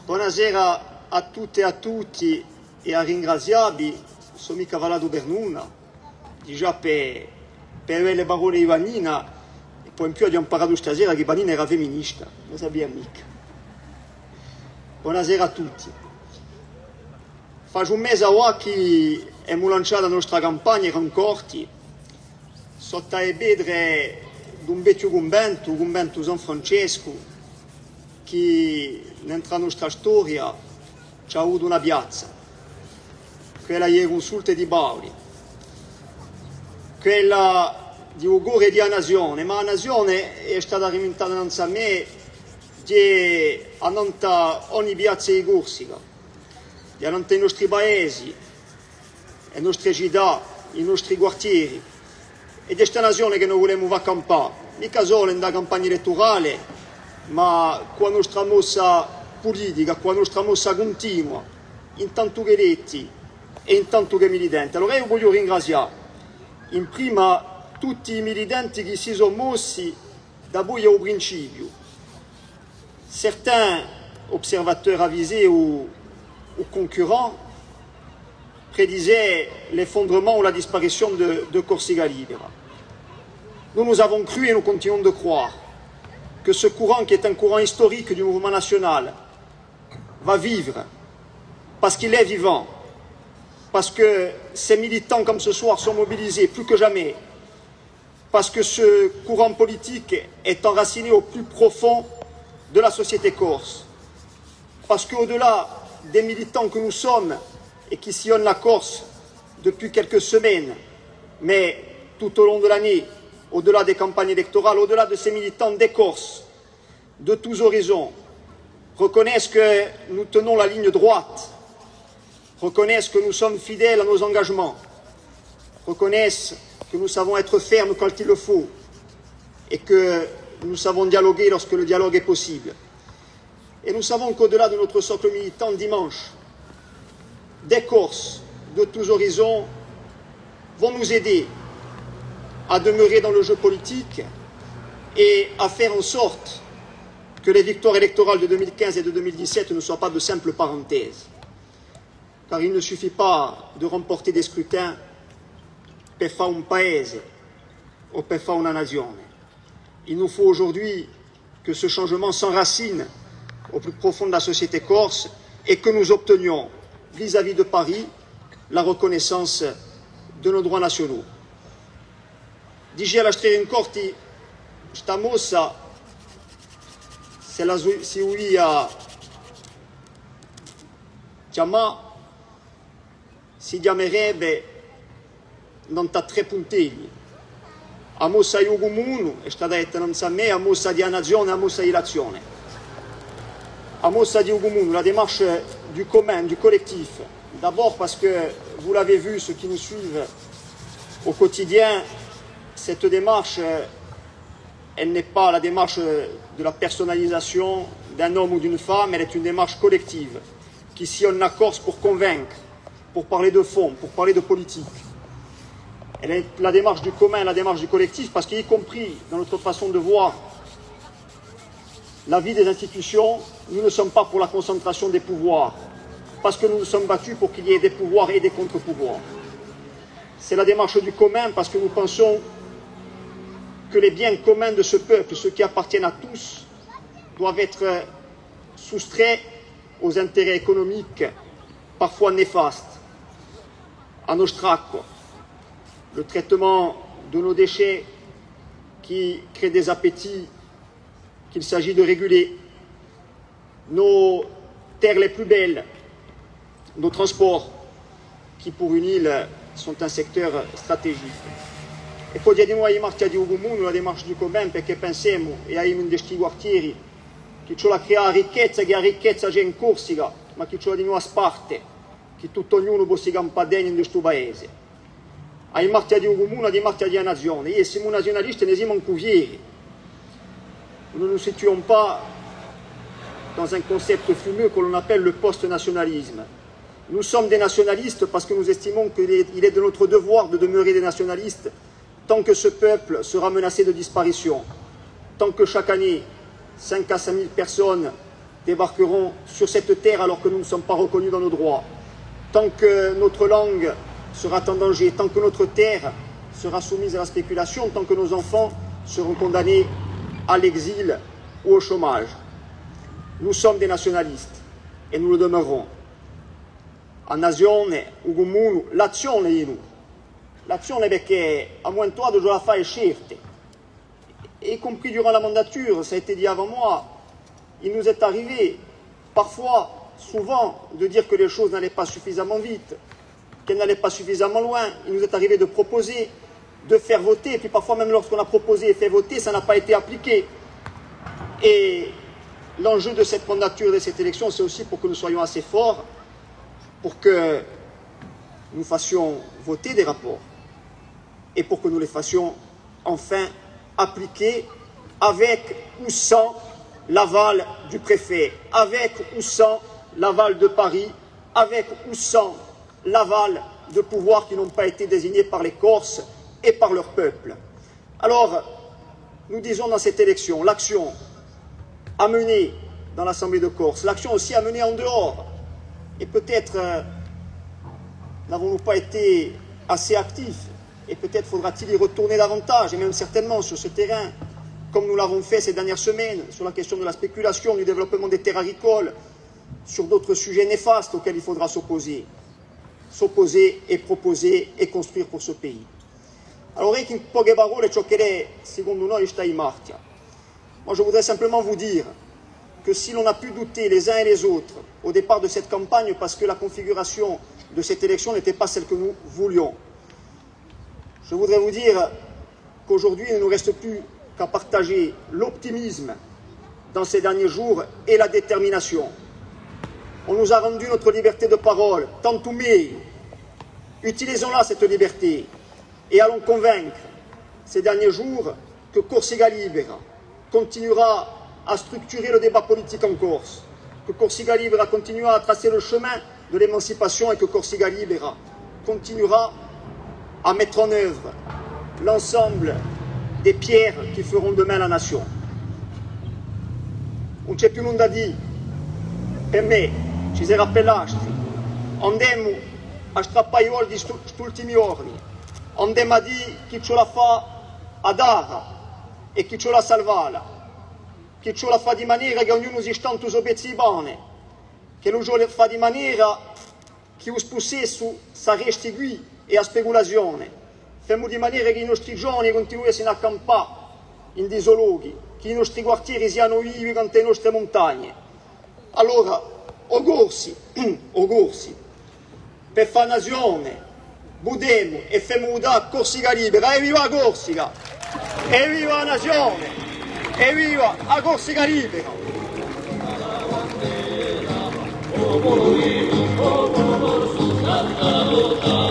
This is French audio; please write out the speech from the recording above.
Buonasera a tutte e a tutti e a ringraziarvi. Sono mica Valado Bernuna, già per le parole di Vanina, e poi in più abbiamo imparato stasera che Vanina era femminista, non sappiamo mica. Buonasera a tutti. Faccio un mese ora che abbiamo lanciato la nostra campagna Rancorti sotto le bedre di un vecchio convento San Francesco, che nella nostra storia c'ha avuto una piazza, quella di Consulte di Bauli, quella di Ugore di una nazione, ma la nazione è stata riventata innanzi a me di ogni piazza di Corsica, di i nostri paesi, le nostre città, i nostri quartieri, e di questa nazione che noi vogliamo far campare, mica solo nella campagna elettorale, ma con la nostra mossa politica, con la nostra mossa continua, intanto che eletti e intanto che militanti. Allora io voglio ringraziare in prima tutti i militanti che si sono mossi da voi al principio. Certains observateurs avisés ou concurrents prédisaient l'effondrement ou la disparition de Corsica Libera. Nous avons cru et nous continuons de croire que ce courant, qui est un courant historique du mouvement national, va vivre, parce qu'il est vivant, parce que ces militants comme ce soir sont mobilisés plus que jamais, parce que ce courant politique est enraciné au plus profond de la société corse, parce qu'au-delà des militants que nous sommes et qui sillonnent la Corse depuis quelques semaines, mais tout au long de l'année, au-delà des campagnes électorales, au-delà de ces militants des Corses, de tous horizons, reconnaissent que nous tenons la ligne droite, reconnaissent que nous sommes fidèles à nos engagements, reconnaissent que nous savons être fermes quand il le faut et que nous savons dialoguer lorsque le dialogue est possible. Et nous savons qu'au-delà de notre socle militant, dimanche, des Corses de tous horizons vont nous aider à demeurer dans le jeu politique et à faire en sorte que les victoires électorales de 2015 et de 2017 ne soient pas de simples parenthèses. Car il ne suffit pas de remporter des scrutins per fare un paese ou per fare una nazione. Il nous faut aujourd'hui que ce changement s'enracine au plus profond de la société corse et que nous obtenions vis-à-vis de Paris la reconnaissance de nos droits nationaux. Dice alla Rancorti, sta mossa, se la si uia chiamà, si chiamerebbe non ta tre puntegli. A mossa di comune è stata detta non sa me, a mossa di nazione, a mossa di l'azione. A mossa di comune, la démarche du commun, du collectif. D'abord parce que, vous l'avez vu, ceux qui nous suivent au quotidien, cette démarche, elle n'est pas la démarche de la personnalisation d'un homme ou d'une femme, elle est une démarche collective qui sillonne la Corse pour convaincre, pour parler de fond, pour parler de politique. Elle est la démarche du commun, la démarche du collectif, parce qu'y compris dans notre façon de voir la vie des institutions, nous ne sommes pas pour la concentration des pouvoirs, parce que nous nous sommes battus pour qu'il y ait des pouvoirs et des contre-pouvoirs. C'est la démarche du commun, parce que nous pensons que les biens communs de ce peuple, ceux qui appartiennent à tous, doivent être soustraits aux intérêts économiques parfois néfastes, à nos stracques, le traitement de nos déchets qui crée des appétits qu'il s'agit de réguler, nos terres les plus belles, nos transports qui pour une île sont un secteur stratégique. E poi di noi marcia di un comune, la démarche du commun, perché pensiamo e abbiamo in questi quartieri che c'è la crea ricchezza, che la ricchezza c'è in Corsica, ma che c'è di noi a parte, che tutto ognuno può si campare in questo paese. Ai marcia di un comune, di marcia di una nazione. Io siamo nazionalisti, ne siamo cuvieri. Nous ne nous situons pas dans un concept fumeux que l'on appelle le post-nationalisme. Nous sommes des nationalistes parce que nous estimons qu'il est de notre devoir de demeurer des nationalistes tant que ce peuple sera menacé de disparition, tant que chaque année 5 à 5 000 personnes débarqueront sur cette terre alors que nous ne sommes pas reconnus dans nos droits, tant que notre langue sera en danger, tant que notre terre sera soumise à la spéculation, tant que nos enfants seront condamnés à l'exil ou au chômage. Nous sommes des nationalistes e nous le demeurerons. A nazione, ugumunu, l'azione inu. L'azione perché a moins toi de la fare scelte. Y compris durant la mandature, ça a été dit avant moi, il nous est arrivé parfois, souvent, de dire que les choses n'allaient pas suffisamment vite, qu'elles n'allaient pas suffisamment loin. Il nous est arrivé de proposer, de faire voter, et puis parfois même lorsqu'on a proposé et fait voter, ça n'a pas été appliqué. Et l'enjeu de cette mandature, de cette élection, c'est aussi pour que nous soyons assez forts, pour que nous fassions voter des rapports, et pour que nous les fassions enfin appliquer avec ou sans l'aval du préfet, avec ou sans l'aval de Paris, avec ou sans l'aval de pouvoirs qui n'ont pas été désignés par les Corses et par leur peuple. Alors, nous disons dans cette élection, l'action à mener dans l'Assemblée de Corse, l'action aussi à mener en dehors. Et peut-être n'avons-nous pas été assez actifs, et peut-être faudra-t-il y retourner davantage, et même certainement sur ce terrain, comme nous l'avons fait ces dernières semaines, sur la question de la spéculation, du développement des terres agricoles, sur d'autres sujets néfastes auxquels il faudra s'opposer et proposer et construire pour ce pays. Alors, in poche parole, ciò che secondo noi sta in marcia. Moi, je voudrais simplement vous dire que si l'on a pu douter les uns et les autres au départ de cette campagne parce que la configuration de cette élection n'était pas celle que nous voulions, je voudrais vous dire qu'aujourd'hui, il ne nous reste plus qu'à partager l'optimisme dans ces derniers jours et la détermination. On nous a rendu notre liberté de parole, tanto meglio. Utilisons-la, cette liberté, et allons convaincre ces derniers jours que Corsica Libera continuera à structurer le débat politique en Corse, que Corsica Libera continuera à tracer le chemin de l'émancipation et que Corsica Libera continuera à mettre en œuvre l'ensemble des pierres qui feront demain la nation. Non c'è più nulla da dire. Per me, ci si rappellastri, andemmo a strappare i soldi questi ultimi giorni, andemmo a dire chi ce la fa a dare e chi ce la salvala, chi ce la fa di maniera che ognuno si stanti su pezzi bene, che lo fa di maniera che lo possesso sa restituire e a speculazione, facciamo di maniera che i nostri giovani continuino a accampare in disologhi, che i nostri quartieri siano vivi quanto le nostre montagne. Allora, ogorsi, per fare nazione, budemo e facciamo mudare Corsica Libera, e viva Corsica, e viva la nazione, e viva la Corsica Libera! Oh,